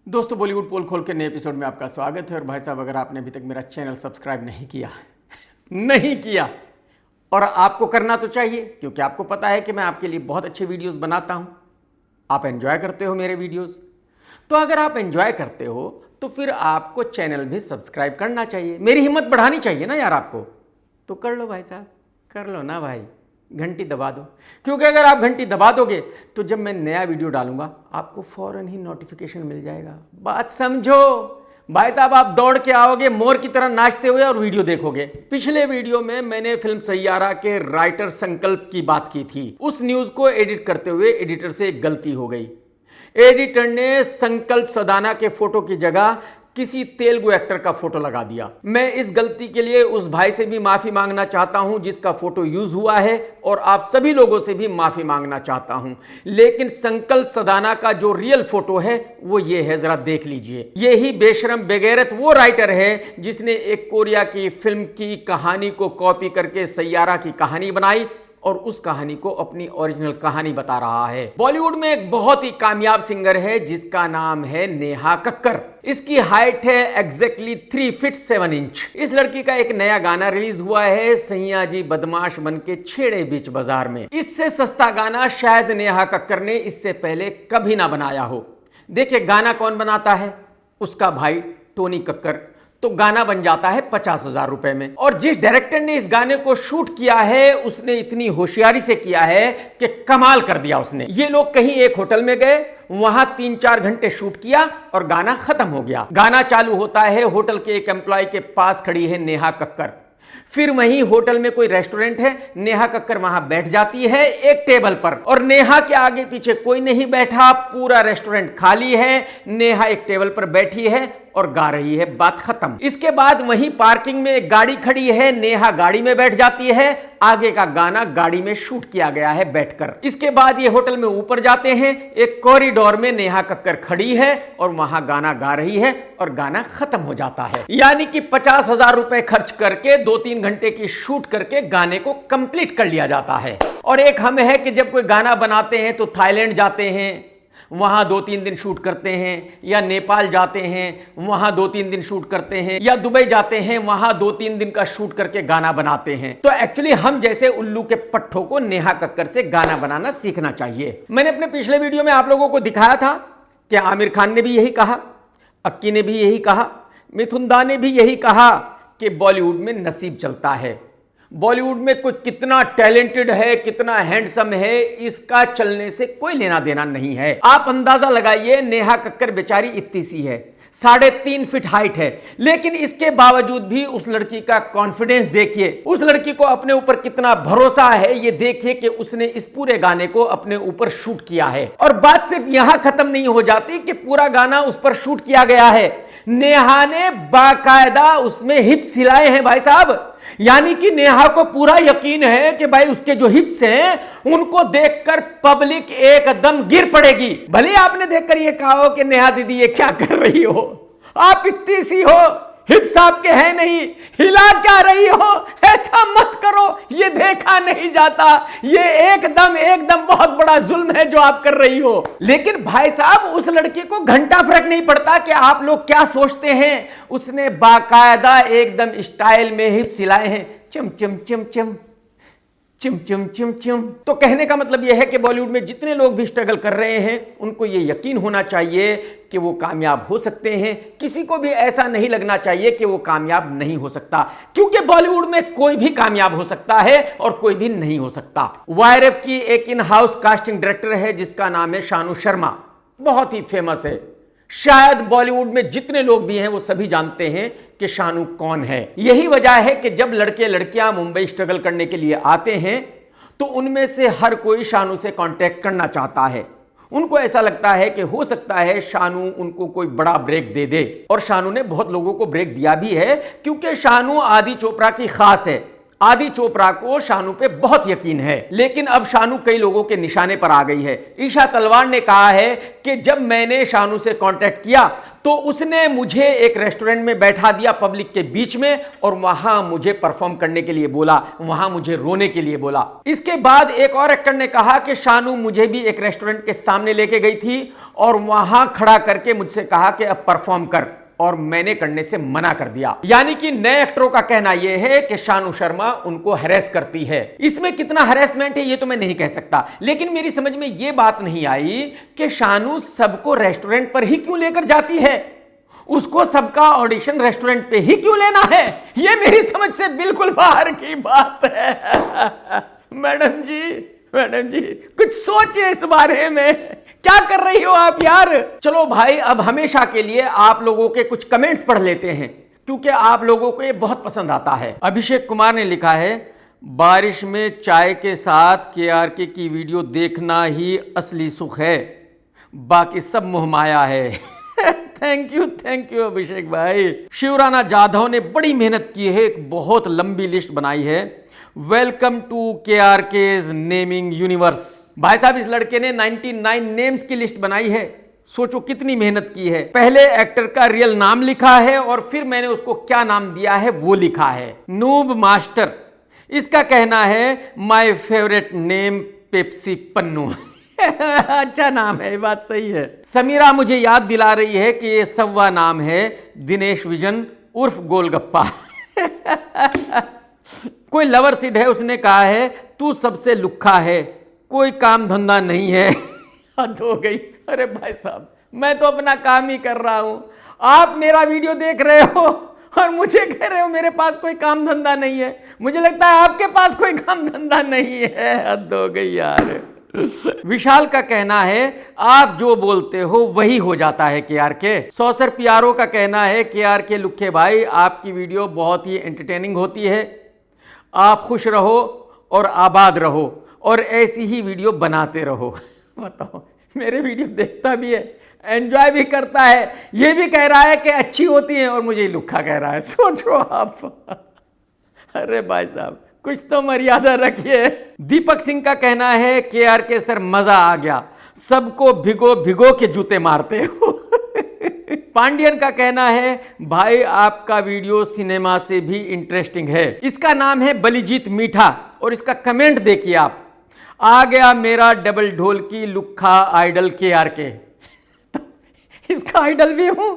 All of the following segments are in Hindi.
दोस्तों, बॉलीवुड पोल खोल के नए एपिसोड में आपका स्वागत है। और भाई साहब, अगर आपने अभी तक मेरा चैनल सब्सक्राइब नहीं किया और आपको करना तो चाहिए, क्योंकि आपको पता है कि मैं आपके लिए बहुत अच्छे वीडियोस बनाता हूं। आप एंजॉय करते हो मेरे वीडियोस, तो अगर आप एंजॉय करते हो तो फिर आपको चैनल भी सब्सक्राइब करना चाहिए। मेरी हिम्मत बढ़ानी चाहिए ना यार आपको। तो कर लो भाई साहब, कर लो ना भाई, घंटी दबा दो। क्योंकि अगर आप घंटी दबा दोगे तो जब मैं नया वीडियो डालूंगा आपको फौरन ही नोटिफिकेशन मिल जाएगा। बात समझो भाई साहब, आप दौड़ के आओगे मोर की तरह नाचते हुए और वीडियो देखोगे। पिछले वीडियो में मैंने फिल्म सैयारा के राइटर संकल्प की बात की थी। उस न्यूज को एडिट करते हुए एडिटर से एक गलती हो गई। एडिटर ने संकल्प सदाना के फोटो की जगह किसी तेलुगु एक्टर का फोटो लगा दिया। मैं इस गलती के लिए उस भाई से भी माफी मांगना चाहता हूं जिसका फोटो यूज हुआ है, और आप सभी लोगों से भी माफी मांगना चाहता हूं। लेकिन संकल्प सदाना का जो रियल फोटो है वो ये है, जरा देख लीजिए। ये ही बेशरम बेगैरत वो राइटर है जिसने एक कोरिया की फिल्म की कहानी को कॉपी करके सैयारा की कहानी बनाई और उस कहानी को अपनी ओरिजिनल कहानी बता रहा है। बॉलीवुड में एक बहुत ही कामयाब सिंगर है जिसका नाम है नेहा कक्कर। इसकी हाइट है एग्जैक्टली 3 फीट 7 इंच। इस लड़की का एक नया गाना रिलीज हुआ है, सैया जी बदमाश बन के छेड़े बीच बाजार में। इससे सस्ता गाना शायद नेहा कक्कर ने इससे पहले कभी ना बनाया हो। देखिए, गाना कौन बनाता है? उसका भाई टोनी कक्कर। तो गाना बन जाता है 50,000 रुपए में। और जिस डायरेक्टर ने इस गाने को शूट किया है उसने इतनी होशियारी से किया है कि कमाल कर दिया उसने। ये लोग कहीं एक होटल में गए, वहां 3-4 घंटे शूट किया और गाना खत्म हो गया। गाना चालू होता है, होटल के एक एम्प्लॉय के पास खड़ी है नेहा कक्कर। फिर वहीं होटल में कोई रेस्टोरेंट है, नेहा कक्कर वहां बैठ जाती है एक टेबल पर, और नेहा के आगे पीछे कोई नहीं बैठा, पूरा रेस्टोरेंट खाली है। नेहा एक टेबल पर बैठी है और गा रही है, बात खत्म। इसके बाद वहीं पार्किंग में एक गाड़ी खड़ी है, नेहा गाड़ी में बैठ जाती है। आगे का गाना गाड़ी में शूट किया गया है बैठकर। इसके बाद ये होटल में ऊपर जाते हैं, एक कॉरिडोर में नेहा कक्कर खड़ी है और वहां गाना गा रही है और गाना खत्म हो जाता है। यानी कि 50,000 रुपए खर्च करके 2-3 घंटे की शूट करके गाने को कंप्लीट कर लिया जाता है। और एक हम है कि जब कोई गाना बनाते हैं तो थाईलैंड जाते हैं, वहां 2-3 दिन शूट करते हैं, या नेपाल जाते हैं, वहां 2-3 दिन शूट करते हैं, या दुबई जाते हैं, वहां 2-3 दिन का शूट करके गाना बनाते हैं। तो एक्चुअली हम जैसे उल्लू के पट्ठों को नेहा कक्कर से गाना बनाना सीखना चाहिए। मैंने अपने पिछले वीडियो में आप लोगों को दिखाया था कि आमिर खान ने भी यही कहा, अक्की ने भी यही कहा, मिथुन दा ने भी यही कहा कि बॉलीवुड में नसीब चलता है। बॉलीवुड में कोई कितना टैलेंटेड है, कितना हैंडसम है, इसका चलने से कोई लेना देना नहीं है। आप अंदाजा लगाइए, नेहा कक्कर बेचारी इतनी सी है, 3.5 फीट हाइट है, लेकिन इसके बावजूद भी उस लड़की का कॉन्फिडेंस देखिए, उस लड़की को अपने ऊपर कितना भरोसा है। ये देखिए कि उसने इस पूरे गाने को अपने ऊपर शूट किया है। और बात सिर्फ यहां खत्म नहीं हो जाती कि पूरा गाना उस पर शूट किया गया है, नेहा ने बाकायदा उसमें हिप्स हिलाए हैं भाई साहब। यानी कि नेहा को पूरा यकीन है कि भाई उसके जो हिप्स हैं उनको देखकर पब्लिक एकदम गिर पड़ेगी। भले आपने देखकर ये कहा हो कि नेहा दीदी ये क्या कर रही हो, आप इतनी सी हो, हिप्स आपके हैं नहीं, हिला क्या रही हो, ऐसा मत करो, ये देखा नहीं जाता, ये एकदम बहुत बड़ा जुल्म है जो आप कर रही हो। लेकिन भाई साहब, उस लड़के को घंटा फर्क नहीं पड़ता कि आप लोग क्या सोचते हैं। उसने बाकायदा एकदम स्टाइल में हिप्स हिलाए हैं, चम चम चम चम चिम चिम चिम चिम। तो कहने का मतलब यह है कि बॉलीवुड में जितने लोग भी स्ट्रगल कर रहे हैं उनको ये यकीन होना चाहिए कि वो कामयाब हो सकते हैं। किसी को भी ऐसा नहीं लगना चाहिए कि वो कामयाब नहीं हो सकता, क्योंकि बॉलीवुड में कोई भी कामयाब हो सकता है और कोई भी नहीं हो सकता। वायरएफ की एक इन हाउस कास्टिंग डायरेक्टर है जिसका नाम है शानू शर्मा, बहुत ही फेमस है। शायद बॉलीवुड में जितने लोग भी हैं वो सभी जानते हैं कि शानू कौन है। यही वजह है कि जब लड़के लड़कियां मुंबई स्ट्रगल करने के लिए आते हैं तो उनमें से हर कोई शानू से कांटेक्ट करना चाहता है। उनको ऐसा लगता है कि हो सकता है शानू उनको कोई बड़ा ब्रेक दे दे, और शानू ने बहुत लोगों को ब्रेक दिया भी है, क्योंकि शानू आदि चोपड़ा की खास है। आदि चोपड़ा को शानू पे बहुत यकीन है, लेकिन अब शानू कई लोगों के निशाने पर आ गई है। ईशा तलवार ने कहा है कि जब मैंने शानू से कांटेक्ट किया तो उसने मुझे एक रेस्टोरेंट में बैठा दिया पब्लिक के बीच में और वहां मुझे परफॉर्म करने के लिए बोला, वहां मुझे रोने के लिए बोला। इसके बाद एक और एक्टर ने कहा कि शानू मुझे भी एक रेस्टोरेंट के सामने लेके गई थी और वहां खड़ा करके मुझसे कहा कि अब परफॉर्म कर, और मैंने करने से मना कर दिया। यानी कि नए एक्टरों का कहना यह है कि शानू शर्मा उनको हैरेस करती है। इसमें कितना हैरेसमेंट है ये तो मैं नहीं कह सकता, लेकिन मेरी समझ में यह बात नहीं आई कि शानू सबको रेस्टोरेंट पर ही क्यों लेकर जाती है, उसको सबका ऑडिशन रेस्टोरेंट पे ही क्यों लेना है, यह मेरी समझ से बिल्कुल बाहर की बात है। मैडम जी कुछ सोचिए इस बारे में, क्या कर रही हो आप यार। चलो भाई, अब हमेशा के लिए आप लोगों के कुछ कमेंट्स पढ़ लेते हैं, क्योंकि आप लोगों को ये बहुत पसंद आता है। अभिषेक कुमार ने लिखा है, बारिश में चाय के साथ केआरके की वीडियो देखना ही असली सुख है, बाकी सब मोहमाया है। थैंक यू अभिषेक भाई। शिवराना जाधव ने बड़ी मेहनत की है, एक बहुत लंबी लिस्ट बनाई है। Welcome to KRK's naming universe. भाई साहब, इस लड़के ने 99 नेम्स की लिस्ट बनाई है। सोचो कितनी मेहनत की है। पहले एक्टर का रियल नाम लिखा है और फिर मैंने उसको क्या नाम दिया है वो लिखा है, नूब मास्टर। इसका कहना है my favourite name Pepsi Pannu. अच्छा नाम है, बात सही है। समीरा मुझे याद दिला रही है कि ये सव्वा नाम है दिनेश विजन उर्फ गोलगप्पा। कोई लवर सीड है, उसने कहा है तू सबसे लुक्खा है, कोई काम धंधा नहीं है। हद हो गई। अरे भाई साहब, मैं तो अपना काम ही कर रहा हूं, आप मेरा वीडियो देख रहे हो और मुझे कह रहे हो मेरे पास कोई काम धंधा नहीं है। मुझे लगता है आपके पास कोई काम धंधा नहीं है। हद हो गई यार। विशाल का कहना है आप जो बोलते हो वही हो जाता है केआरके। सौसर पियारो का कहना है केआरके लुक्खे भाई, आपकी वीडियो बहुत ही एंटरटेनिंग होती है, आप खुश रहो और आबाद रहो और ऐसी ही वीडियो बनाते रहो। बताओ, मेरे वीडियो देखता भी है, एंजॉय भी करता है, ये भी कह रहा है कि अच्छी होती है और मुझे लुक्खा कह रहा है। सोचो आप। अरे भाई साहब, कुछ तो मर्यादा रखिए। दीपक सिंह का कहना है केआरके सर मजा आ गया, सबको भिगो भिगो के जूते मारते हो। पांडियन का कहना है भाई आपका वीडियो सिनेमा से भी इंटरेस्टिंग है। इसका नाम है बलिजीत मीठा और इसका कमेंट देखिए आप, आ गया मेरा डबल ढोल की लुक्खा आइडल केआरके। इसका आइडल भी हूं,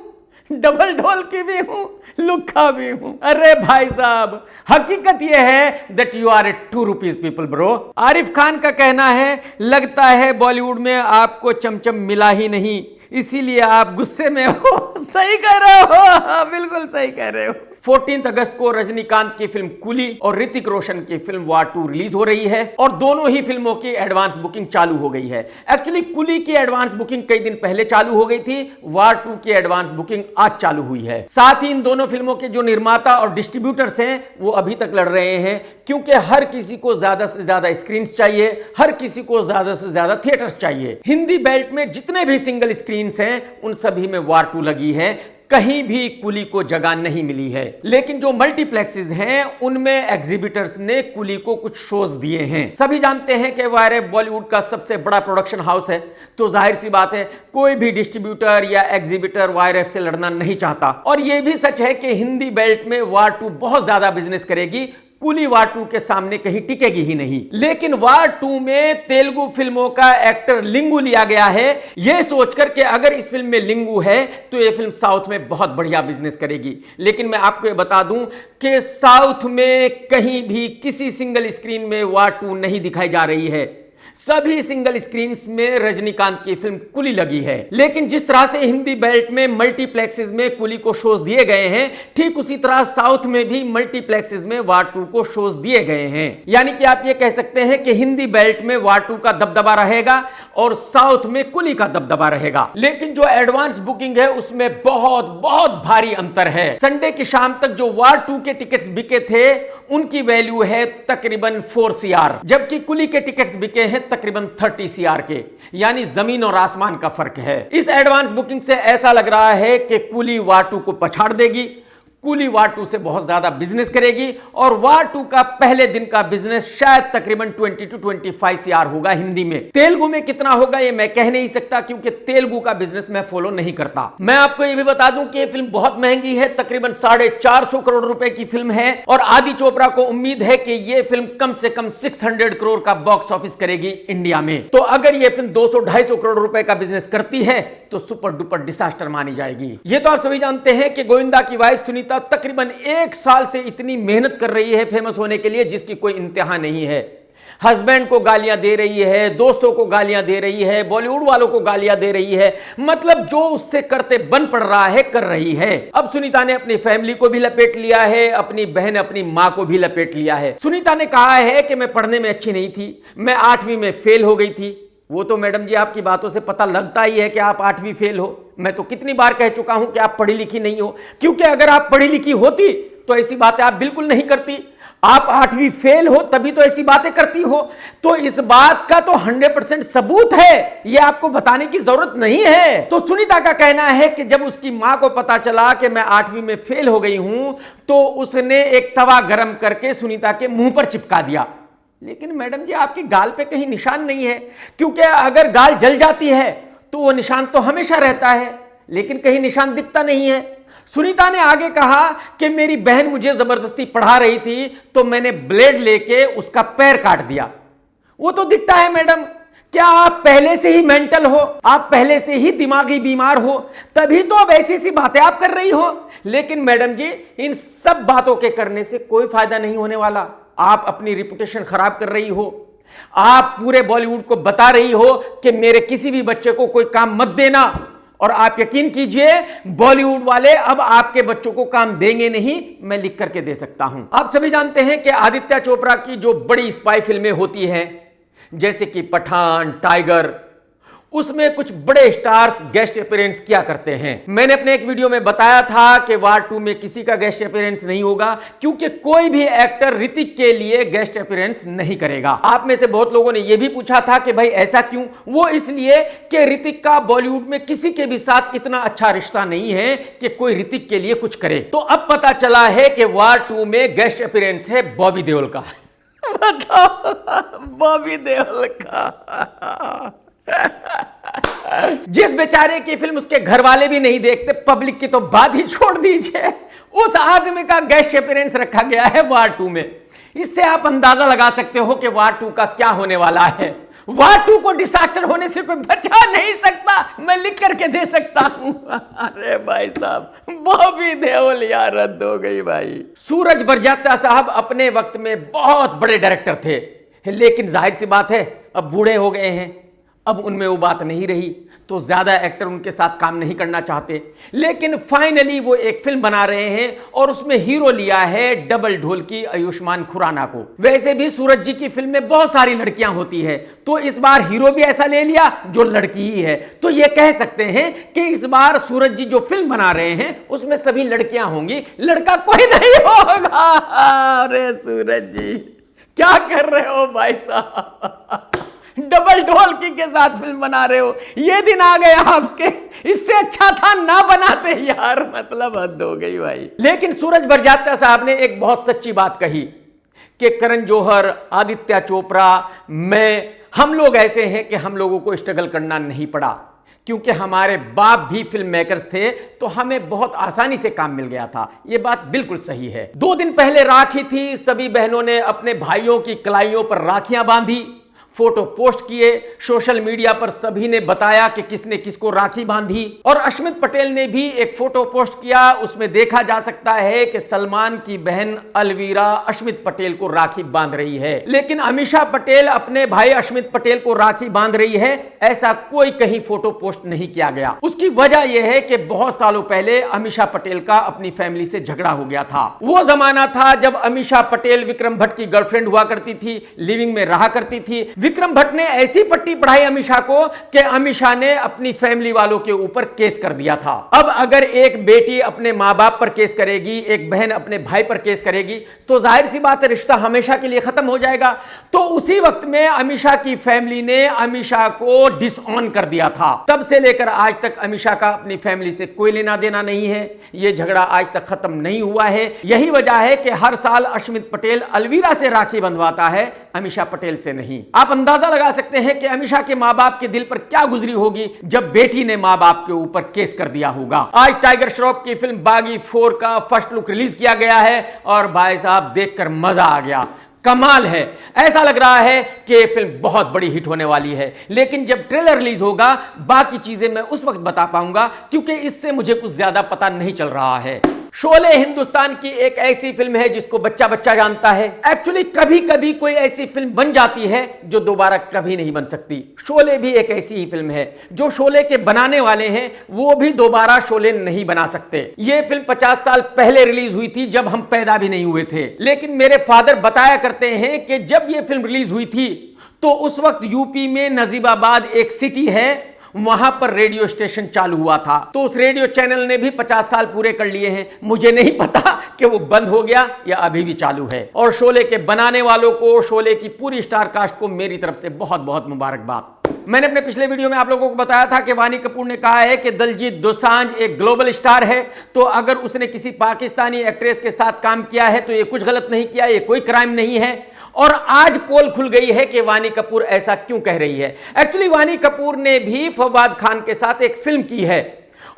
डबल ढोल की भी हूं, लुक्खा भी हूं। अरे भाई साहब, हकीकत यह है that you are a 2 rupees people bro. Arif Khan का कहना है लगता है बॉलीवुड में आपको चमचम मिला ही नहीं, इसीलिए आप गुस्से में हो। सही कह रहे हो, बिल्कुल सही कह रहे हो। 14 अगस्त को रजनीकांत की फिल्म कुली और ऋतिक रोशन की फिल्म वार 2 रिलीज हो रही है और दोनों ही फिल्मों की एडवांस बुकिंग चालू हो गई है। एक्चुअली कुली की एडवांस बुकिंग कई दिन पहले चालू हो गई थी, वार 2 की एडवांस बुकिंग आज चालू हुई है। साथ ही इन दोनों फिल्मों के जो निर्माता और डिस्ट्रीब्यूटर्स हैं वो अभी तक लड़ रहे हैं, क्योंकि हर किसी को ज्यादा से ज्यादा स्क्रीन चाहिए, हर किसी को ज्यादा से ज्यादा थिएटर्स चाहिए। हिंदी बेल्ट में जितने भी सिंगल स्क्रीन हैं उन सभी में वार 2 लगी है, कहीं भी कुली को जगह नहीं मिली है। लेकिन जो मल्टीप्लेक्सेस हैं उनमें एग्जीबिटर्स ने कुली को कुछ शोज दिए हैं। सभी जानते हैं कि वायरएफ बॉलीवुड का सबसे बड़ा प्रोडक्शन हाउस है, तो जाहिर सी बात है कोई भी डिस्ट्रीब्यूटर या एग्जीबिटर वायरएफ से लड़ना नहीं चाहता। और यह भी सच है कि हिंदी बेल्ट में वार 2 बहुत ज्यादा बिजनेस करेगी, कुली वार 2 के सामने कहीं टिकेगी ही नहीं। लेकिन वार 2 में तेलुगु फिल्मों का एक्टर लिंगू लिया गया है, यह सोचकर कि अगर इस फिल्म में लिंगू है तो यह फिल्म साउथ में बहुत बढ़िया बिजनेस करेगी। लेकिन मैं आपको यह बता दूं कि साउथ में कहीं भी किसी सिंगल स्क्रीन में वार 2 नहीं दिखाई जा रही है, सभी सिंगल स्क्रीन्स में रजनीकांत की फिल्म कुली लगी है। लेकिन जिस तरह से हिंदी बेल्ट में मल्टीप्लेक्सेस में कुली को शोज दिए गए हैं, ठीक उसी तरह साउथ में भी मल्टीप्लेक्सेस में वार 2 को शोज दिए गए हैं। यानी कि आप ये कह सकते हैं कि हिंदी बेल्ट में वार 2 का दबदबा रहेगा और साउथ में कुली का दबदबा रहेगा। लेकिन जो एडवांस बुकिंग है उसमें बहुत बहुत भारी अंतर है। संडे की शाम तक जो वार 2 के टिकट्स बिके थे उनकी वैल्यू है तकरीबन 4 CR, जबकि कुली के टिकट्स बिके हैं तकरीबन 30 CR के, यानी जमीन और आसमान का फर्क है। इस एडवांस बुकिंग से ऐसा लग रहा है कि कुली वार 2 को पछाड़ देगी, कूली वार 2 से बहुत ज्यादा बिजनेस करेगी और वार 2 का पहले दिन का बिजनेस शायद तकरीबन 20 to 25 CR होगा हिंदी में। तेलुगु में कितना होगा ये मैं कह नहीं सकता क्योंकि तेलुगु का बिजनेस मैं फॉलो नहीं करता। मैं आपको ये भी बता दूं कि ये फिल्म बहुत महंगी है, तकरीबन 450 करोड़ रुपए की फिल्म है और आदि चोपड़ा को उम्मीद है कि ये फिल्म कम से कम 600 करोड़ का बॉक्स ऑफिस करेगी इंडिया में। तो अगर ये फिल्म 200-250 करोड़ रुपए का बिजनेस करती है तो सुपर डुपर डिसास्टर मानी जाएगी। ये तो आप सभी जानते हैं कि गोविंदा की वाइफ सुनीता तकरीबन 1 साल से इतनी मेहनत कर रही है फेमस होने के लिए जिसकी कोई इंतहा नहीं है। हस्बैंड को गालियां दे रही है, दोस्तों को गालियां दे रही है, बॉलीवुड वालों को गालियां दे रही है, मतलब जो उससे करते बन पड़ रहा है कर रही है। अब सुनीता ने अपनी फैमिली को भी लपेट लिया है, अपनी बहन अपनी मां को भी लपेट लिया है। सुनीता ने कहा है कि मैं पढ़ने में अच्छी नहीं थी, मैं 8वीं में फेल हो गई थी। वो तो मैडम जी आपकी बातों से पता लगता ही है कि आप 8वीं फेल हो। मैं तो कितनी बार कह चुका हूं कि आप पढ़ी लिखी नहीं हो, क्योंकि अगर आप पढ़ी लिखी होती तो ऐसी बातें आप बिल्कुल नहीं करती। आप 8वीं फेल हो तभी तो ऐसी बातें करती हो। तो इस बात का तो 100% सबूत है, यह आपको बताने की जरूरत नहीं है। तो सुनीता का कहना है कि जब उसकी मां को पता चला कि मैं 8वीं में फेल हो गई हूं तो उसने एक तवा गरम करके सुनीता के मुंह पर चिपका दिया। लेकिन मैडम जी आपकी गाल पे कहीं निशान नहीं है, क्योंकि अगर गाल जल जाती है तो वो निशान तो हमेशा रहता है, लेकिन कहीं निशान दिखता नहीं है। सुनीता ने आगे कहा कि मेरी बहन मुझे जबरदस्ती पढ़ा रही थी तो मैंने ब्लेड लेके उसका पैर काट दिया। वो तो दिखता है मैडम। क्या आप पहले से ही मेंटल हो, आप पहले से ही दिमागी बीमार हो, तभी तो अब ऐसी सी बातें आप कर रही हो। लेकिन मैडम जी इन सब बातों के करने से कोई फायदा नहीं होने वाला। आप अपनी रिपुटेशन खराब कर रही हो। आप पूरे बॉलीवुड को बता रही हो कि मेरे किसी भी बच्चे को कोई काम मत देना, और आप यकीन कीजिए बॉलीवुड वाले अब आपके बच्चों को काम देंगे नहीं, मैं लिख करके दे सकता हूं। आप सभी जानते हैं कि आदित्य चोपड़ा की जो बड़ी स्पाई फिल्में होती हैं जैसे कि पठान, टाइगर, उसमें कुछ बड़े स्टार्स गेस्ट अपीयरेंस किया करते हैं। मैंने अपने एक वीडियो में बताया था कि वार 2 में किसी का गेस्ट अपीयरेंस नहीं होगा, क्योंकि कोई भी एक्टर ऋतिक के लिए गेस्ट अपीयरेंस नहीं करेगा। आप में से बहुत लोगों ने यह भी पूछा था कि भाई ऐसा क्यों? वो इसलिए कि ऋतिक का बॉलीवुड में किसी के भी साथ इतना अच्छा रिश्ता नहीं है कि कोई ऋतिक के लिए कुछ करे। तो अब पता चला है कि वार 2 में गेस्ट अपीयरेंस है बॉबी देओल का। बॉबी देओल का जिस बेचारे की फिल्म उसके घर वाले भी नहीं देखते, पब्लिक की तो बात ही छोड़ दीजिए, उस आदमी का गेस्ट अपीयरेंस रखा गया है वार 2 में। इससे आप अंदाजा लगा सकते हो कि वार 2 का क्या होने वाला है। वार 2 को डिसास्टर होने से कोई बचा नहीं सकता, मैं लिख करके दे सकता हूं। अरे भाई साहब, बॉबी देओल यार हद हो गई भाई। सूरज बड़जात्या साहब अपने वक्त में बहुत बड़े डायरेक्टर थे, लेकिन जाहिर सी बात है अब बूढ़े हो गए हैं, अब उनमें वो बात नहीं रही, तो ज्यादा एक्टर उनके साथ काम नहीं करना चाहते। लेकिन फाइनली वो एक फिल्म बना रहे हैं और उसमें हीरो लिया है डबल ढोल की आयुष्मान खुराना को। वैसे भी सूरज जी की फिल्म में बहुत सारी लड़कियां होती है, तो इस बार हीरो भी ऐसा ले लिया जो लड़की ही है। तो ये कह सकते हैं कि इस बार सूरज जी जो फिल्म बना रहे हैं उसमें सभी लड़कियां होंगी, लड़का कोई नहीं होगा। अरे सूरज जी क्या कर रहे हो भाई साहब, डबल ढोलकी के साथ फिल्म बना रहे हो, ये दिन आ गए आपके। इससे अच्छा था ना बनाते यार, मतलब हद हो गई भाई। लेकिन सूरज बड़जात्या साहब ने एक बहुत सच्ची बात कही कि करण जौहर, आदित्य चोपड़ा, हम लोग ऐसे हैं कि हम लोगों को स्ट्रगल करना नहीं पड़ा, क्योंकि हमारे बाप भी फिल्म मेकर्स थे तो हमें बहुत आसानी से काम मिल गया था। यह बात बिल्कुल सही है। 2 दिन पहले राखी थी, सभी बहनों ने अपने भाइयों की कलाइयों पर राखियां बांधी, फोटो पोस्ट किए, सोशल मीडिया पर सभी ने बताया कि किसने किसको राखी बांधी। और अश्मित पटेल ने भी एक फोटो पोस्ट किया, उसमें देखा जा सकता है कि सलमान की बहन अलवीरा अश्मित पटेल को राखी बांध रही है। लेकिन अमीषा पटेल अपने भाई अश्मित पटेल को राखी बांध रही है, ऐसा कोई कहीं फोटो पोस्ट नहीं किया गया। उसकी वजह यह है कि बहुत सालों पहले अमीषा पटेल का अपनी फैमिली से झगड़ा हो गया था। वो जमाना था जब अमीषा पटेल विक्रम भट्ट की गर्लफ्रेंड हुआ करती थी, लिविंग में रहा करती थी। विक्रम भट्ट ने ऐसी पट्टी पढ़ाई अमीषा को कि अमीषा ने अपनी फैमिली वालों के ऊपर केस कर दिया था। अब अगर एक बेटी अपने मां बाप पर केस करेगी, एक बहन अपने भाई पर केस करेगी, तो जाहिर सी बात है रिश्ता हमेशा के लिए खत्म हो जाएगा। तो उसी वक्त में अमीषा की फैमिली ने अमीषा को डिसऑन कर दिया था। तब से लेकर आज तक अमीषा का अपनी फैमिली से कोई लेना देना नहीं है। यह झगड़ा आज तक खत्म नहीं हुआ है। यही वजह है कि हर साल अश्मित पटेल अलवीरा से राखी बंधवाता है, अमीषा पटेल से नहीं। आप अंदाजा लगा सकते हैं कि अमीषा के मां बाप के दिल पर क्या गुजरी होगी जब बेटी ने मां बाप के ऊपर केस कर दिया होगा। आज टाइगर श्रॉफ की फिल्म बागी 4 का फर्स्ट लुक रिलीज किया गया है और भाई साहब देखकर मजा आ गया। कमाल है। ऐसा लग रहा है कि यह फिल्म बहुत बड़ी हिट होने वाली है। लेकिन जब ट्रेलर रिलीज होगा बाकी चीजें मैं उस वक्त बता पाऊंगा, क्योंकि इससे मुझे कुछ ज्यादा पता नहीं चल रहा है। शोले हिंदुस्तान की एक ऐसी फिल्म है जिसको बच्चा बच्चा जानता है। एक्चुअली कभी कभी कोई ऐसी फिल्म बन जाती है जो दोबारा कभी नहीं बन सकती। शोले भी एक ऐसी ही फिल्म है। जो शोले के बनाने वाले हैं वो भी दोबारा शोले नहीं बना सकते। ये फिल्म 50 साल पहले रिलीज हुई थी जब हम पैदा भी नहीं हुए थे। लेकिन मेरे फादर बताया करते हैं कि जब ये फिल्म रिलीज हुई थी तो उस वक्त यूपी में नजीबाबाद एक सिटी है, वहां पर रेडियो स्टेशन चालू हुआ था। तो उस रेडियो चैनल ने भी 50 साल पूरे कर लिए हैं। मुझे नहीं पता कि वो बंद हो गया या अभी भी चालू है। और शोले के बनाने वालों को, शोले की पूरी स्टार कास्ट को मेरी तरफ से बहुत बहुत मुबारकबाद। मैंने अपने पिछले वीडियो में आप लोगों को बताया था कि वानी कपूर ने कहा है कि दलजीत दोसांझ एक ग्लोबल स्टार है, तो अगर उसने किसी पाकिस्तानी एक्ट्रेस के साथ काम किया है तो ये कुछ गलत नहीं किया, ये कोई क्राइम नहीं है। और आज पोल खुल गई है कि वानी कपूर ऐसा क्यों कह रही है। एक्चुअली वानी कपूर ने भी फवाद खान के साथ एक फिल्म की है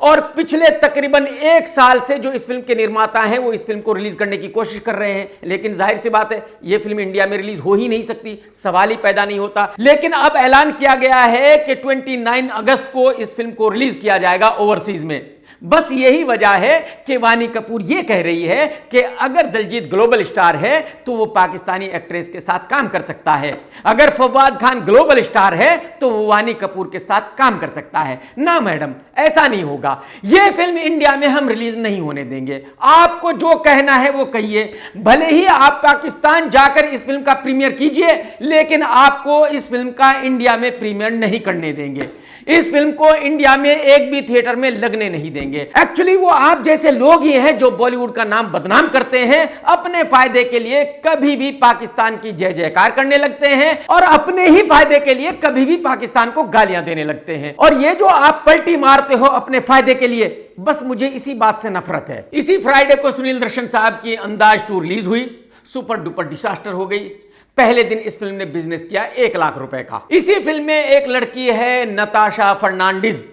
और पिछले तकरीबन 1 साल से जो इस फिल्म के निर्माता हैं वो इस फिल्म को रिलीज करने की कोशिश कर रहे हैं। लेकिन जाहिर सी बात है ये फिल्म इंडिया में रिलीज हो ही नहीं सकती, सवाल ही पैदा नहीं होता। लेकिन अब ऐलान किया गया है कि 29 अगस्त को इस फिल्म को रिलीज किया जाएगा ओवरसीज में। बस यही वजह है कि वानी कपूर यह कह रही है कि अगर दलजीत ग्लोबल स्टार है तो वो पाकिस्तानी एक्ट्रेस के साथ काम कर सकता है, अगर फवाद खान ग्लोबल स्टार है तो वो वानी कपूर के साथ काम कर सकता है। ना मैडम, ऐसा नहीं होगा। यह फिल्म इंडिया में हम रिलीज नहीं होने देंगे। आपको जो कहना है वो कहिए, भले ही आप पाकिस्तान जाकर इस फिल्म का प्रीमियर कीजिए, लेकिन आपको इस फिल्म का इंडिया में प्रीमियर नहीं करने देंगे। इस फिल्म को इंडिया में एक भी थिएटर में लगने नहीं देंगे। एक्चुअली वो आप जैसे लोग ही हैं जो बॉलीवुड का नाम बदनाम करते हैं, अपने फायदे के लिए कभी भी पाकिस्तान की जय जयकार करने लगते हैं और अपने ही फायदे के लिए कभी भी पाकिस्तान को गालियां देने लगते हैं। और ये जो आप पलटी मारते हो अपने फायदे के लिए, बस मुझे इसी बात से नफरत है। इसी फ्राइडे को सुनील दर्शन साहब की अंदाज 2 रिलीज हुई, सुपर डुपर डिसास्टर हो गई। पहले दिन इस फिल्म ने बिजनेस किया 1 लाख रुपए का। इसी फिल्म में एक लड़की है नताशा फर्नांडिस,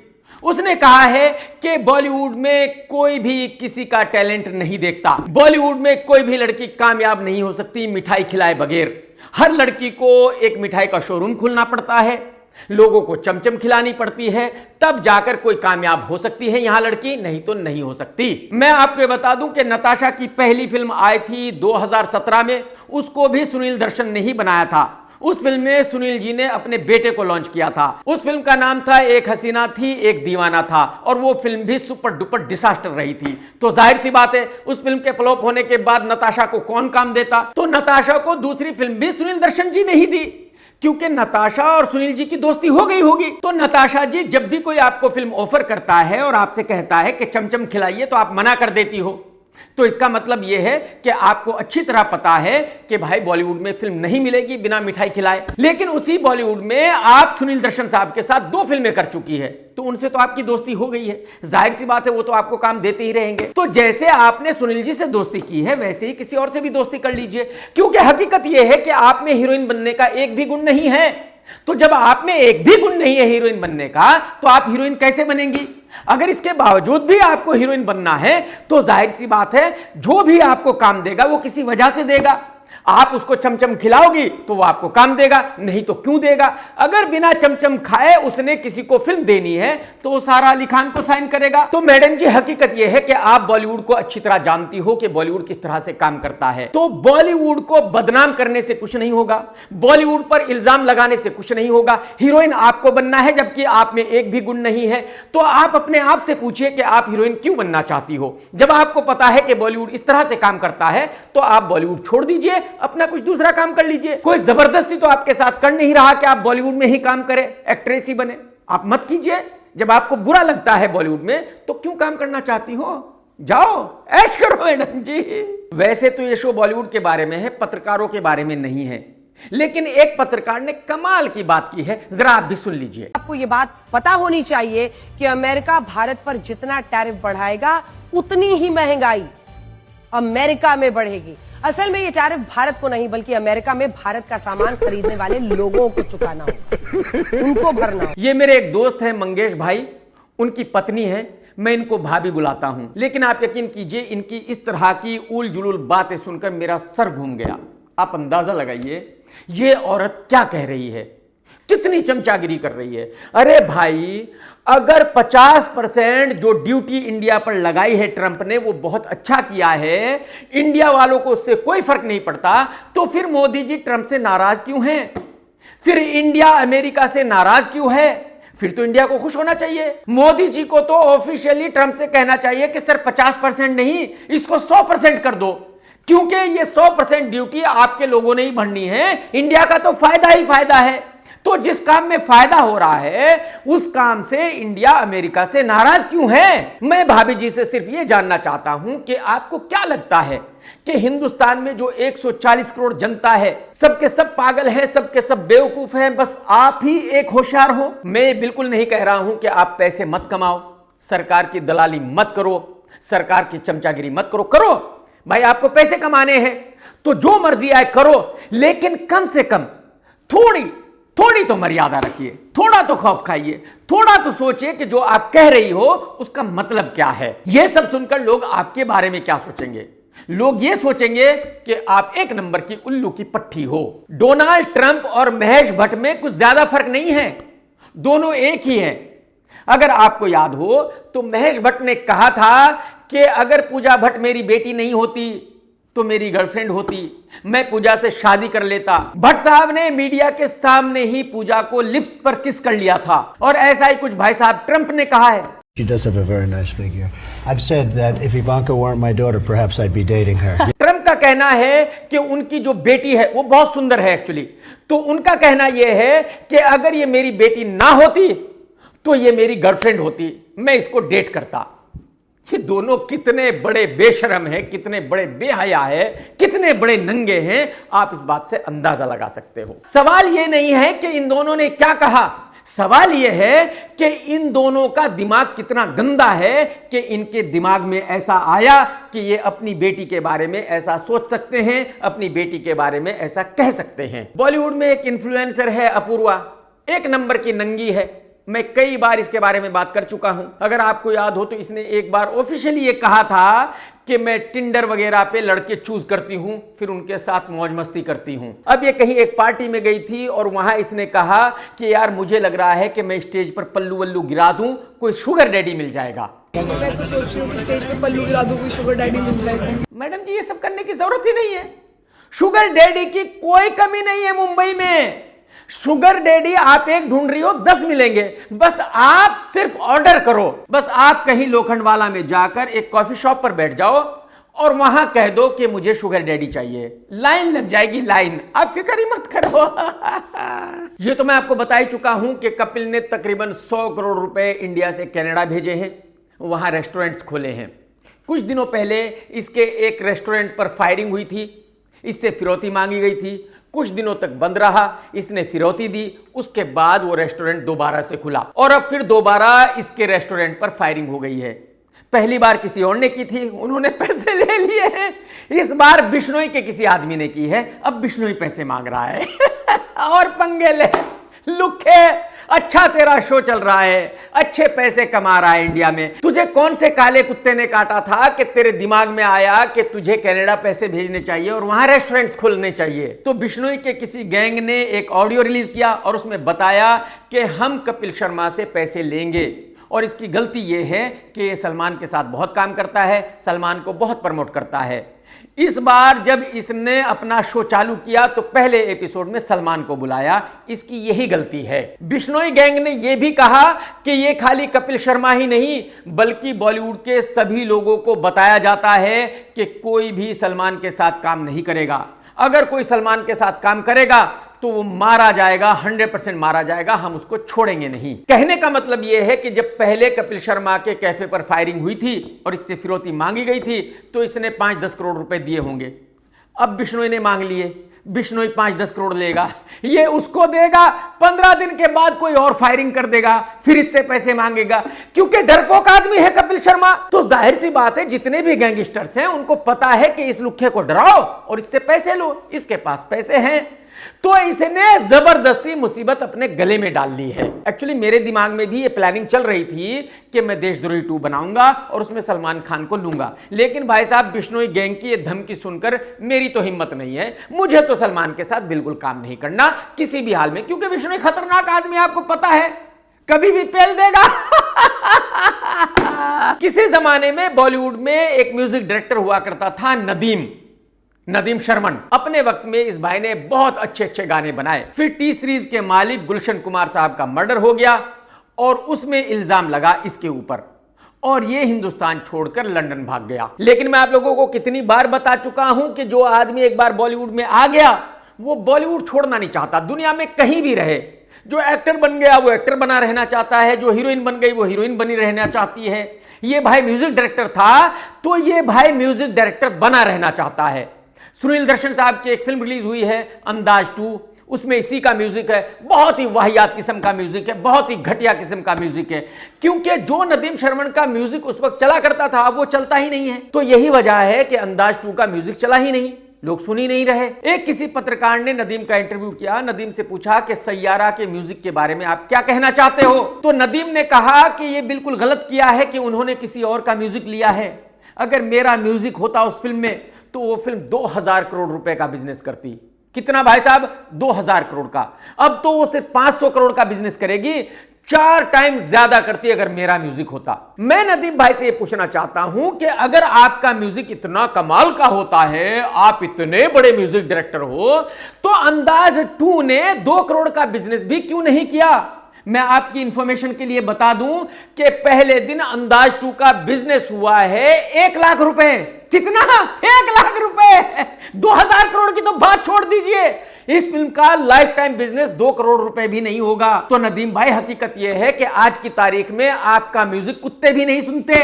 उसने कहा है कि बॉलीवुड में कोई भी किसी का टैलेंट नहीं देखता, बॉलीवुड में कोई भी लड़की कामयाब नहीं हो सकती मिठाई खिलाए बगैर। हर लड़की को एक मिठाई का शोरूम खोलना पड़ता है, लोगों को चमचम खिलानी पड़ती है, तब जाकर कोई कामयाब हो सकती है यहां लड़की, नहीं तो नहीं हो सकती। मैं आपको बता दूं कि नताशा की पहली फिल्म आई थी 2017 में, उसको भी सुनील दर्शन ने ही बनाया था। उस फिल्म में सुनील जी ने अपने बेटे को लॉन्च किया था। उस फिल्म का नाम था एक हसीना थी एक दीवाना था, और वो फिल्म भी सुपर डुपर डिसास्टर रही थी। तो जाहिर सी बात है उस फिल्म के फ्लॉप होने के बाद नताशा को कौन काम देता, तो नताशा को दूसरी फिल्म भी सुनील दर्शन जी नहीं दी, क्योंकि नताशा और सुनील जी की दोस्ती हो गई होगी। तो नताशा जी जब भी कोई आपको फिल्म ऑफर करता है और आपसे कहता है कि चमचम खिलाइए तो आप मना कर देती हो, तो इसका मतलब यह है कि आपको अच्छी तरह पता है कि भाई बॉलीवुड में फिल्म नहीं मिलेगी बिना मिठाई खिलाए। लेकिन उसी बॉलीवुड में आप सुनील दर्शन साहब के साथ 2 फिल्में कर चुकी है, तो उनसे तो आपकी दोस्ती हो गई है, जाहिर सी बात है वो तो आपको काम देते ही रहेंगे। तो जैसे आपने सुनील जी से दोस्ती की है वैसे ही किसी और से भी दोस्ती कर लीजिए, क्योंकि हकीकत यह है कि आप में हीरोइन बनने का एक भी गुण नहीं है। तो जब आप में एक भी गुण नहीं है हीरोइन बनने का, तो आप हीरोइन कैसे बनेंगी? अगर इसके बावजूद भी आपको हीरोइन बनना है तो जाहिर सी बात है जो भी आपको काम देगा वो किसी वजह से देगा। आप उसको चमचम खिलाओगी तो वो आपको काम देगा, नहीं तो क्यों देगा? अगर बिना चमचम खाए उसने किसी को फिल्म देनी है तो वो सारा अली खान को साइन करेगा। तो मैडम जी हकीकत यह है कि आप बॉलीवुड को अच्छी तरह जानती हो कि बॉलीवुड किस तरह से काम करता है। तो बॉलीवुड को बदनाम करने से कुछ नहीं होगा, बॉलीवुड पर इल्जाम लगाने से कुछ नहीं होगा। हीरोइन आपको बनना है जबकि आप में एक भी गुण नहीं है, तो आप अपने आप से पूछिए कि आप हीरोइन क्यों बनना चाहती हो। जब आपको पता है कि बॉलीवुड इस तरह से काम करता है तो आप बॉलीवुड छोड़ दीजिए अपना कुछ दूसरा काम कर लीजिए। कोई जबरदस्ती तो आपके साथ कर नहीं रहा कि आप बॉलीवुड में ही काम करें, एक्ट्रेस ही बने। आप मत कीजिए। जब आपको बुरा लगता है बॉलीवुड में तो क्यों काम करना चाहती हो? जाओ ऐश करो मैडम जी। वैसे तो ये शो बॉलीवुड के बारे में है, पत्रकारों के बारे में नहीं है, लेकिन एक पत्रकार ने कमाल की बात की है, जरा आप भी सुन लीजिए। आपको ये बात पता होनी चाहिए कि अमेरिका भारत पर जितना टैरिफ बढ़ाएगा उतनी ही महंगाई अमेरिका में बढ़ेगी। असल में ये टैरिफ भारत को नहीं बल्कि अमेरिका में भारत का सामान खरीदने वाले लोगों को चुकाना होगा, उनको भरना होगा। ये मेरे एक दोस्त हैं मंगेश भाई, उनकी पत्नी है, मैं इनको भाभी बुलाता हूं, लेकिन आप यकीन कीजिए इनकी इस तरह की उल जुलूल बातें सुनकर मेरा सर घूम गया। आप अंदाजा लगाइए ये औरत क्या कह रही है, कितनी चमचागिरी कर रही है। अरे भाई, अगर 50% जो ड्यूटी इंडिया पर लगाई है ट्रंप ने वो बहुत अच्छा किया है, इंडिया वालों को उससे कोई फर्क नहीं पड़ता, तो फिर मोदी जी ट्रंप से नाराज क्यों हैं? फिर इंडिया अमेरिका से नाराज क्यों है? फिर तो इंडिया को खुश होना चाहिए। मोदी जी को तो ऑफिशियली ट्रंप से कहना चाहिए कि सर 50% नहीं, इसको 100% कर दो, क्योंकि ये 100% ड्यूटी आपके लोगों ने ही भरनी है, इंडिया का तो फायदा ही फायदा है। तो जिस काम में फायदा हो रहा है उस काम से इंडिया अमेरिका से नाराज क्यों है? मैं भाभी जी से सिर्फ ये जानना चाहता हूं कि आपको क्या लगता है कि हिंदुस्तान में जो 140 करोड़ जनता है, सबके सब पागल हैं, सबके सब बेवकूफ हैं, बस आप ही एक होशियार हो? मैं बिल्कुल नहीं कह रहा हूं कि आप पैसे मत कमाओ, सरकार की दलाली मत करो, सरकार की चमचागिरी मत करो। करो भाई, आपको पैसे कमाने हैं तो जो मर्जी आए करो, लेकिन कम से कम थोड़ी तो मर्यादा रखिए, थोड़ा तो खौफ खाइए, थोड़ा तो सोचिए कि जो आप कह रही हो उसका मतलब क्या है। यह सब सुनकर लोग आपके बारे में क्या सोचेंगे? लोग ये सोचेंगे कि आप एक नंबर की उल्लू की पट्टी हो। डोनाल्ड ट्रंप और महेश भट्ट में कुछ ज्यादा फर्क नहीं है, दोनों एक ही हैं। अगर आपको याद हो तो महेश भट्ट ने कहा था कि अगर पूजा भट्ट मेरी बेटी नहीं होती तो मेरी गर्लफ्रेंड होती, मैं पूजा से शादी कर लेता। भट्ट साहब ने मीडिया के सामने ही पूजा को लिप्स पर किस कर लिया था, और ऐसा ही कुछ भाई साहब ट्रंप ने कहा है। She does have a very nice figure. I've said that if Ivanka weren't my daughter, perhaps I'd be dating her. Trump का कहना है कि उनकी जो बेटी है वो बहुत सुंदर है एक्चुअली, तो उनका कहना यह है कि अगर ये मेरी बेटी ना होती तो ये मेरी गर्लफ्रेंड होती, मैं इसको डेट करता। ये दोनों कितने बड़े बेशरम हैं, कितने बड़े बेहया है, कितने बड़े नंगे हैं, आप इस बात से अंदाजा लगा सकते हो। सवाल यह नहीं है कि इन दोनों ने क्या कहा, सवाल यह है कि इन दोनों का दिमाग कितना गंदा है कि इनके दिमाग में ऐसा आया कि ये अपनी बेटी के बारे में ऐसा सोच सकते हैं, अपनी बेटी के बारे में ऐसा कह सकते हैं। बॉलीवुड में एक इन्फ्लुएंसर है अपूर्वा, एक नंबर की नंगी है, मैं कई बार इसके बारे में बात कर चुका हूं। अगर आपको याद हो तो इसने एक बार ऑफिशियली ये कहा था कि मैं टिंडर वगैरह पे लड़के चूज करती हूं, फिर उनके साथ मौज मस्ती करती हूं। अब ये कहीं एक पार्टी में गई थी और वहां इसने कहा कि यार मुझे लग रहा है कि मैं स्टेज पर पल्लू वल्लू गिरा दूं, कोई शुगर डैडी मिल जाएगा। मैं तो सोच रही हूं कि स्टेज पे पल्लू गिरा दूं, कोई शुगर डैडी मिल जाएगा। मैडम जी, ये सब करने की जरूरत ही नहीं है, शुगर डैडी की कोई कमी नहीं है मुंबई में। शुगर डैडी आप एक ढूंढ रही हो, 10 मिलेंगे, बस आप सिर्फ ऑर्डर करो। बस आप कहीं लोखंडवाला में जाकर एक कॉफी शॉप पर बैठ जाओ और वहां कह दो कि मुझे शुगर डैडी चाहिए, लाइन लग जाएगी, लाइन, आप फिक्र ही मत करो। ये तो मैं आपको बता ही चुका हूं कि कपिल ने तकरीबन 100 करोड़ रुपए इंडिया से कनाडा भेजे हैं, वहां रेस्टोरेंट्स खोले हैं। कुछ दिनों पहले इसके एक रेस्टोरेंट पर फायरिंग हुई थी, इससे फिरौती मांगी गई थी, कुछ दिनों तक बंद रहा, इसने फिरौती दी, उसके बाद वो रेस्टोरेंट दोबारा से खुला और अब फिर दोबारा इसके रेस्टोरेंट पर फायरिंग हो गई है। पहली बार किसी और ने की थी, उन्होंने पैसे ले लिए हैं, इस बार बिश्नोई के किसी आदमी ने की है, अब बिश्नोई पैसे मांग रहा है। और पंगे ले, लुखे, अच्छा तेरा शो चल रहा है, अच्छे पैसे कमा रहा है इंडिया में, तुझे कौन से काले कुत्ते ने काटा था कि तेरे दिमाग में आया कि तुझे कनाडा पैसे भेजने चाहिए और वहां रेस्टोरेंट्स खोलने चाहिए? तो बिश्नोई के किसी गैंग ने एक ऑडियो रिलीज किया और उसमें बताया कि हम कपिल शर्मा से पैसे लेंगे और इसकी गलती यह है कि ये सलमान के साथ बहुत काम करता है, सलमान को बहुत प्रमोट करता है। इस बार जब इसने अपना शो चालू किया तो पहले एपिसोड में सलमान को बुलाया, इसकी यही गलती है। बिश्नोई गैंग ने यह भी कहा कि यह खाली कपिल शर्मा ही नहीं बल्कि बॉलीवुड के सभी लोगों को बताया जाता है कि कोई भी सलमान के साथ काम नहीं करेगा। अगर कोई सलमान के साथ काम करेगा तो वो मारा जाएगा, 100% मारा जाएगा, हम उसको छोड़ेंगे नहीं। कहने का मतलब यह है कि जब पहले कपिल शर्मा के कैफे पर फायरिंग हुई थी और इससे फिरौती मांगी गई थी तो इसने 5-10 करोड़ रुपए दिए होंगे। अब बिश्नोई ने मांग लिए, बिश्नोई 5-10 करोड़ लेगा, ये उसको देगा, 15 दिन के बाद कोई और फायरिंग कर देगा, फिर इससे पैसे मांगेगा, क्योंकि डरपोक आदमी है कपिल शर्मा। तो जाहिर सी बात है जितने भी गैंगस्टर्स हैं उनको पता है कि इस लुखे को डराओ और इससे पैसे लो, इसके पास पैसे हैं, तो इसने जबरदस्ती मुसीबत अपने गले में डाल ली है। एक्चुअली मेरे दिमाग में भी ये प्लानिंग चल रही थी कि मैं देशद्रोही 2 बनाऊंगा और उसमें सलमान खान को लूंगा, लेकिन भाई साहब बिश्नोई गैंग की ये धमकी सुनकर मेरी तो हिम्मत नहीं है। मुझे तो सलमान के साथ बिल्कुल काम नहीं करना किसी भी हाल में, क्योंकि बिश्नोई खतरनाक आदमी, आपको पता है, कभी भी पेल देगा। किसी जमाने में बॉलीवुड में एक म्यूजिक डायरेक्टर हुआ करता था नदीम शर्मन। अपने वक्त में इस भाई ने बहुत अच्छे गाने बनाए। फिर टी सीरीज के मालिक गुलशन कुमार साहब का मर्डर हो गया और उसमें इल्जाम लगा इसके ऊपर और ये हिंदुस्तान छोड़कर लंदन भाग गया। लेकिन मैं आप लोगों को कितनी बार बता चुका हूं कि जो आदमी एक बार बॉलीवुड में आ गया वो बॉलीवुड छोड़ना नहीं चाहता, दुनिया में कहीं भी रहे। जो एक्टर बन गया वो एक्टर बना रहना चाहता है, जो हीरोइन बन गई वो हीरोइन बनी रहना चाहती है। ये भाई म्यूजिक डायरेक्टर था तो ये भाई म्यूजिक डायरेक्टर बना रहना चाहता है। सुनील दर्शन साहब की एक फिल्म रिलीज हुई है अंदाज 2, उसमें इसी का म्यूजिक है, बहुत ही वाहियात किस्म का म्यूजिक है, बहुत ही घटिया किस्म का म्यूजिक है, क्योंकि जो नदीम शर्मन का म्यूजिक उस वक्त चला करता था अब वो चलता ही नहीं है। तो यही वजह है कि अंदाज 2 का म्यूजिक चला ही नहीं, लोग सुन ही नहीं रहे। एक किसी पत्रकार ने नदीम का इंटरव्यू किया, नदीम से पूछा कि सैयारा के म्यूजिक के बारे में आप क्या कहना चाहते हो, तो नदीम ने कहा कि यह बिल्कुल गलत किया है कि उन्होंने किसी और का म्यूजिक लिया है। अगर मेरा म्यूजिक होता उस फिल्म में तो वो फिल्म 2000 करोड़ रुपए का बिजनेस करती। कितना भाई साहब? 2000 करोड़ का। अब तो वो सिर्फ 500 करोड़ का बिजनेस करेगी, 4 टाइम ज्यादा करती अगर मेरा म्यूजिक होता। मैं नदीम भाई से ये पूछना चाहता हूं कि अगर आपका म्यूजिक इतना कमाल का होता है, आप इतने बड़े म्यूजिक डायरेक्टर हो, तो अंदाज 2 ने 2 करोड़ का बिजनेस भी क्यों नहीं किया? मैं आपकी इंफॉर्मेशन के लिए बता दूं कि पहले दिन अंदाज 2 का बिजनेस हुआ है 1 लाख रुपए। कितना? 1 लाख रुपए। 2000 करोड़ की तो बात छोड़ दीजिए, इस फिल्म का लाइफ टाइम बिजनेस 2 करोड़ रुपए भी नहीं होगा। तो नदीम भाई हकीकत यह है कि आज की तारीख में आपका म्यूजिक कुत्ते भी नहीं सुनते,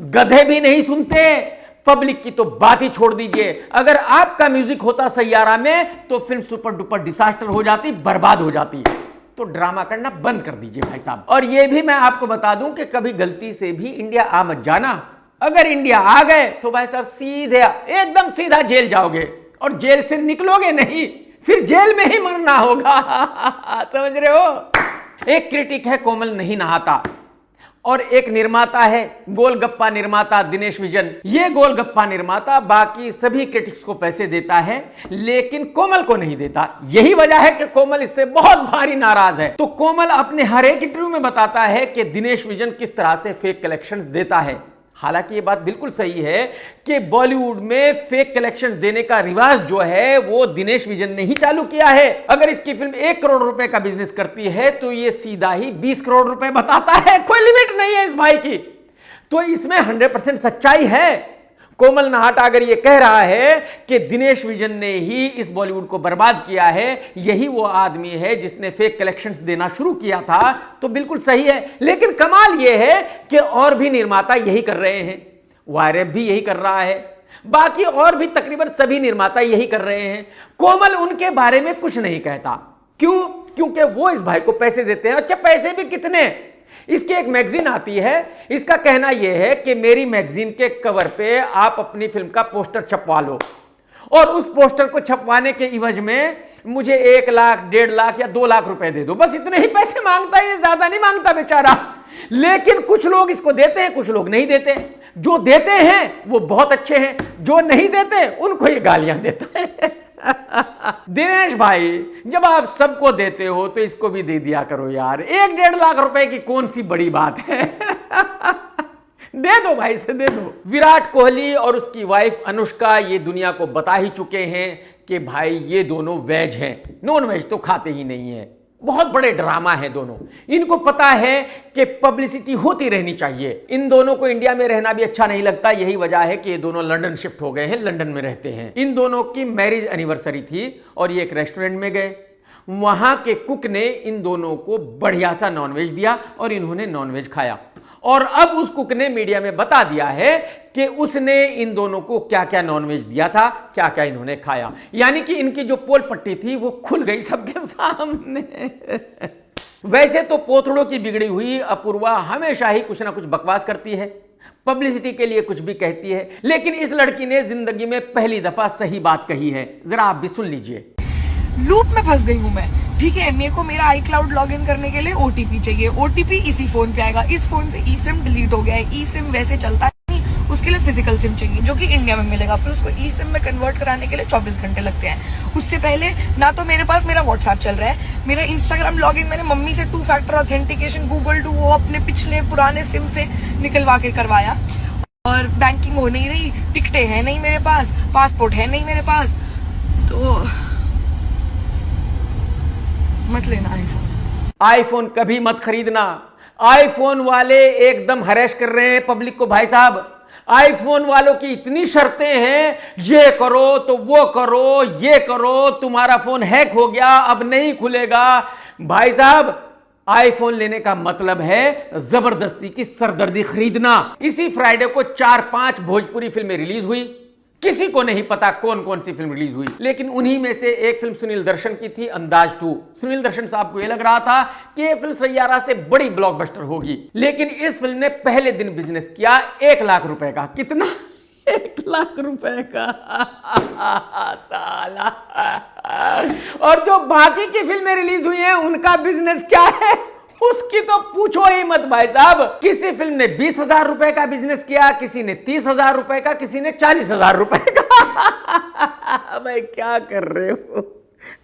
गधे भी नहीं सुनते, पब्लिक की तो बात ही छोड़ दीजिए। अगर आपका म्यूजिक होता सैयारा में तो फिल्म सुपर डुपर डिजास्टर हो जाती, बर्बाद हो जाती। तो ड्रामा करना बंद कर दीजिए भाई साहब। और यह भी मैं आपको बता दूं कि कभी गलती से भी इंडिया आ मत जाना। अगर इंडिया आ गए तो भाई साहब सीधे एकदम सीधा जेल जाओगे और जेल से निकलोगे नहीं, फिर जेल में ही मरना होगा। समझ रहे हो? एक क्रिटिक है कोमल नहीं नहाता और एक निर्माता है गोलगप्पा निर्माता दिनेश विजन। ये गोलगप्पा निर्माता बाकी सभी क्रिटिक्स को पैसे देता है लेकिन कोमल को नहीं देता। यही वजह है कि कोमल इससे बहुत भारी नाराज है। तो कोमल अपने हर एक इंटरव्यू में बताता है कि दिनेश विजन किस तरह से फेक कलेक्शंस देता है। हालांकि ये बात बिल्कुल सही है कि बॉलीवुड में फेक कलेक्शंस देने का रिवाज जो है वो दिनेश विजन ने ही चालू किया है। अगर इसकी फिल्म 1 करोड़ रुपए का बिजनेस करती है तो ये सीधा ही 20 करोड़ रुपए बताता है, कोई लिमिट नहीं है इस भाई की। तो इसमें 100% सच्चाई है। कोमल नहाटा अगर ये कह रहा है कि दिनेश विजन ने ही इस बॉलीवुड को बर्बाद किया है, यही वो आदमी है जिसने फेक कलेक्शंस देना शुरू किया था, तो बिल्कुल सही है। लेकिन कमाल ये है कि और भी निर्माता यही कर रहे हैं, वायरस भी यही कर रहा है, बाकी और भी तकरीबन सभी निर्माता यही कर रहे हैं। कोमल उनके बारे में कुछ नहीं कहता। क्यों? क्योंकि वो इस भाई को पैसे देते हैं। अच्छा, पैसे भी कितने? इसकी एक मैगजीन आती है, इसका कहना यह है कि मेरी मैगजीन के कवर पे आप अपनी फिल्म का पोस्टर छपवा लो और उस पोस्टर को छपवाने के इवज में मुझे 1 लाख, 1.5 लाख या 2 लाख रुपए दे दो। बस इतने ही पैसे मांगता है, ये ज्यादा नहीं मांगता बेचारा। लेकिन कुछ लोग इसको देते हैं, कुछ लोग नहीं देते। जो देते हैं वो बहुत अच्छे हैं, जो नहीं देते उनको ये गालियां देता है। दिनेश भाई, जब आप सबको देते हो तो इसको भी दे दिया करो यार। 1-1.5 लाख रुपए की कौन सी बड़ी बात है? दे दो भाई से, दे दो। विराट कोहली और उसकी वाइफ अनुष्का ये दुनिया को बता ही चुके हैं कि भाई ये दोनों वेज हैं, नॉन वेज तो खाते ही नहीं है। बहुत बड़े ड्रामा है दोनों। इनको पता है कि पब्लिसिटी होती रहनी चाहिए। इन दोनों को इंडिया में रहना भी अच्छा नहीं लगता, यही वजह है कि ये दोनों लंदन शिफ्ट हो गए हैं, लंदन में रहते हैं। इन दोनों की मैरिज एनिवर्सरी थी और ये एक रेस्टोरेंट में गए। वहां के कुक ने इन दोनों को बढ़िया सा नॉनवेज दिया और इन्होंने नॉनवेज खाया। और अब उस कुक ने मीडिया में बता दिया है कि उसने इन दोनों को क्या क्या नॉनवेज दिया था, क्या क्या इन्होंने खाया। यानी कि इनकी जो पोल पट्टी थी वो खुल गई सबके सामने। वैसे तो पोथड़ों की बिगड़ी हुई अपूर्वा हमेशा ही कुछ ना कुछ बकवास करती है, पब्लिसिटी के लिए कुछ भी कहती है, लेकिन इस लड़की ने जिंदगी में पहली दफा सही बात कही है। जरा आप भी सुन लीजिए। लूप में फंस गई हूँ मैं, ठीक है। मेरे को मेरा iCloud लॉगिन करने के लिए OTP चाहिए, OTP इसी फोन पे आएगा। इस फोन से eSIM डिलीट हो गया है, eSIM वैसे चलता नहीं, उसके लिए फिजिकल सिम चाहिए जो कि इंडिया में मिलेगा। फिर उसको eSIM में कन्वर्ट कराने के लिए 24 घंटे लगते हैं। उससे पहले ना तो मेरे पास मेरा WhatsApp चल रहा है, मेरा Instagram लॉगिन मैंने मम्मी से 2 फैक्टर ऑथेंटिकेशन गूगल टू वो अपने पिछले पुराने सिम से निकलवा के करवाया। और बैंकिंग हो नहीं रही, टिकटें हैं नहीं मेरे पास, पासपोर्ट है नहीं मेरे पास, तो मत लेना आईफोन कभी मत खरीदना। आईफोन वाले एकदम हरेश कर रहे हैं पब्लिक को भाई साहब। आईफोन वालों की इतनी शर्तें हैं, ये करो तो वो करो, ये करो, तुम्हारा फोन हैक हो गया अब नहीं खुलेगा। भाई साहब, आईफोन लेने का मतलब है जबरदस्ती की सरदर्दी खरीदना। इसी फ्राइडे को 4-5 भोजपुरी फिल्में रिलीज हुई। किसी को नहीं पता कौन कौन सी फिल्म रिलीज हुई, लेकिन उन्हीं में से एक फिल्म सुनील दर्शन की थी, अंदाज 2। सुनील दर्शन साहब को यह लग रहा था कि यह फिल्म सैयारा से बड़ी ब्लॉकबस्टर होगी, लेकिन इस फिल्म ने पहले दिन बिजनेस किया 1 लाख रुपए का। कितना? 1 लाख रुपए का। साला। और जो बाकी की फिल्में रिलीज हुई हैं उनका बिजनेस क्या है उसकी तो पूछो ही मत भाई साहब। किसी फिल्म ने 20,000 रुपए का बिजनेस किया, किसी ने 30,000 रुपए का, किसी ने 40,000 रुपए का। भाई क्या कर रहे हो?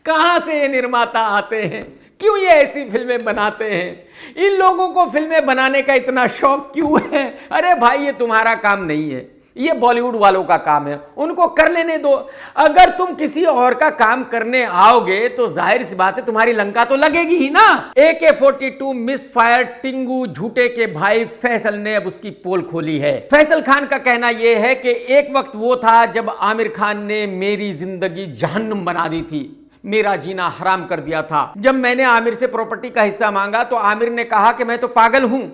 कहां से ये निर्माता आते हैं? क्यों ये ऐसी फिल्में बनाते हैं? इन लोगों को फिल्में बनाने का इतना शौक क्यों है? अरे भाई, ये तुम्हारा काम नहीं है, ये बॉलीवुड वालों का काम है, उनको कर लेने दो। अगर तुम किसी और का काम करने आओगे तो जाहिर सी बात है तुम्हारी लंका तो लगेगी ही ना। AK-42 मिस फायर टिंगू झूठे के भाई फैसल ने अब उसकी पोल खोली है। फैसल खान का कहना यह है कि एक वक्त वो था जब आमिर खान ने मेरी जिंदगी जहन्नुम बना दी थी, मेरा जीना हराम कर दिया था। जब मैंने आमिर से प्रॉपर्टी का हिस्सा मांगा तो आमिर ने कहा कि मैं तो पागल हूं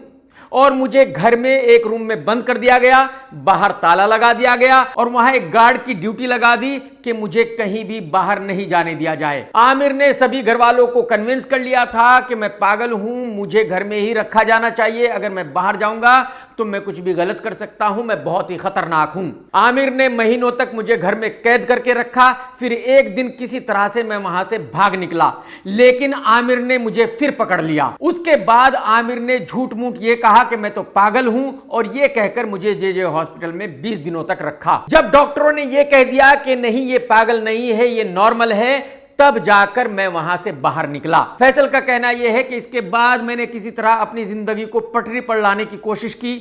और मुझे घर में एक रूम में बंद कर दिया गया, बाहर ताला लगा दिया गया और वहां एक गार्ड की ड्यूटी लगा दी कि मुझे कहीं भी बाहर नहीं जाने दिया जाए। आमिर ने सभी घर वालों को कन्विंस कर लिया था कि मैं पागल हूं, मुझे घर में ही रखा जाना चाहिए, अगर मैं बाहर जाऊंगा तो मैं कुछ भी गलत कर सकता हूं, मैं बहुत ही खतरनाक हूं। आमिर ने महीनों तक मुझे घर में कैद करके रखा। फिर एक दिन किसी तरह से मैं वहां से भाग निकला, लेकिन आमिर ने मुझे फिर पकड़ लिया। उसके बाद आमिर ने झूठ मूठ ये कहा कि मैं तो पागल हूं और ये कहकर मुझे JJ हॉस्पिटल में 20 दिनों तक रखा। जब डॉक्टरों ने ये कह दिया कि नहीं, ये पागल नहीं है, ये नॉर्मल है, तब जाकर मैं वहां से बाहर निकला। फैसल का कहना यह है कि इसके बाद मैंने किसी तरह अपनी जिंदगी को पटरी पर लाने की कोशिश की,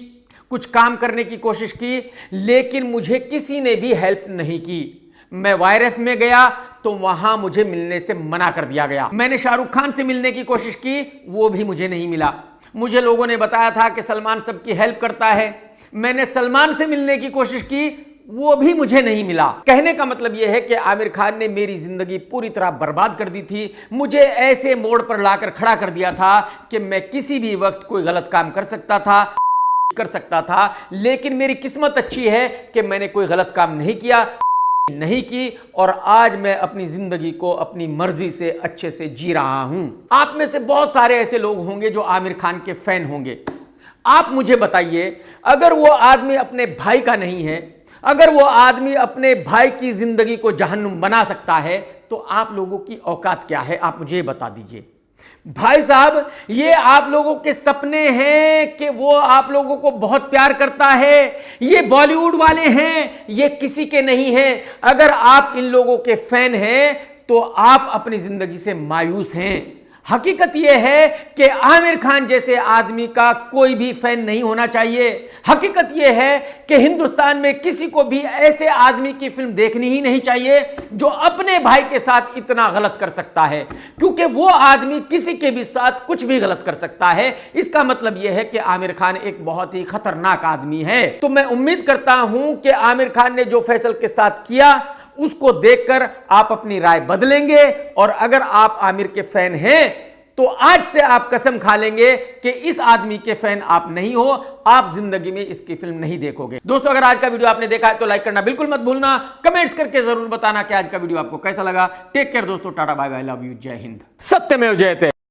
कुछ काम करने की कोशिश की, लेकिन मुझे किसी ने भी हेल्प नहीं की। मैं YRF में गया तो वहां मुझे मिलने से मना कर दिया गया। मैंने शाहरुख खान से मिलने की कोशिश की, वो भी मुझे नहीं मिला। मुझे लोगों ने बताया था कि सलमान सबकी हेल्प करता है। मैंने सलमान से मिलने की कोशिश की, वो भी मुझे नहीं मिला। कहने का मतलब यह है कि आमिर खान ने मेरी जिंदगी पूरी तरह बर्बाद कर दी थी। मुझे ऐसे मोड़ पर लाकर खड़ा कर दिया था कि मैं किसी भी वक्त कोई गलत काम कर सकता था, लेकिन मेरी किस्मत अच्छी है कि मैंने कोई गलत काम नहीं की और आज मैं अपनी जिंदगी को अपनी मर्जी से अच्छे से जी रहा हूं। आप में से बहुत सारे ऐसे लोग होंगे जो आमिर खान के फैन होंगे। आप मुझे बताइए, अगर वो आदमी अपने भाई का नहीं है, अगर वो आदमी अपने भाई की जिंदगी को जहन्नुम बना सकता है, तो आप लोगों की औकात क्या है? आप मुझे बता दीजिए। भाई साहब, ये आप लोगों के सपने हैं कि वो आप लोगों को बहुत प्यार करता है। ये बॉलीवुड वाले हैं, ये किसी के नहीं हैं। अगर आप इन लोगों के फैन हैं तो आप अपनी जिंदगी से मायूस हैं। हकीकत यह है कि आमिर खान जैसे आदमी का कोई भी फैन नहीं होना चाहिए। हकीकत यह है कि हिंदुस्तान में किसी को भी ऐसे आदमी की फिल्म देखनी ही नहीं चाहिए जो अपने भाई के साथ इतना गलत कर सकता है, क्योंकि वो आदमी किसी के भी साथ कुछ भी गलत कर सकता है। इसका मतलब यह है कि आमिर खान एक बहुत ही खतरनाक आदमी है। तो मैं उम्मीद करता हूं कि आमिर खान ने जो फैसल के साथ किया उसको देखकर आप अपनी राय बदलेंगे, और अगर आप आमिर के फैन हैं तो आज से आप कसम खा लेंगे कि इस आदमी के फैन आप नहीं हो, आप जिंदगी में इसकी फिल्म नहीं देखोगे। दोस्तों, अगर आज का वीडियो आपने देखा है तो लाइक करना बिल्कुल मत भूलना, कमेंट्स करके जरूर बताना कि आज का वीडियो आपको कैसा लगा। टेक केयर दोस्तों, tata bye bye, love you, जय हिंद। सत्यमेव जयते।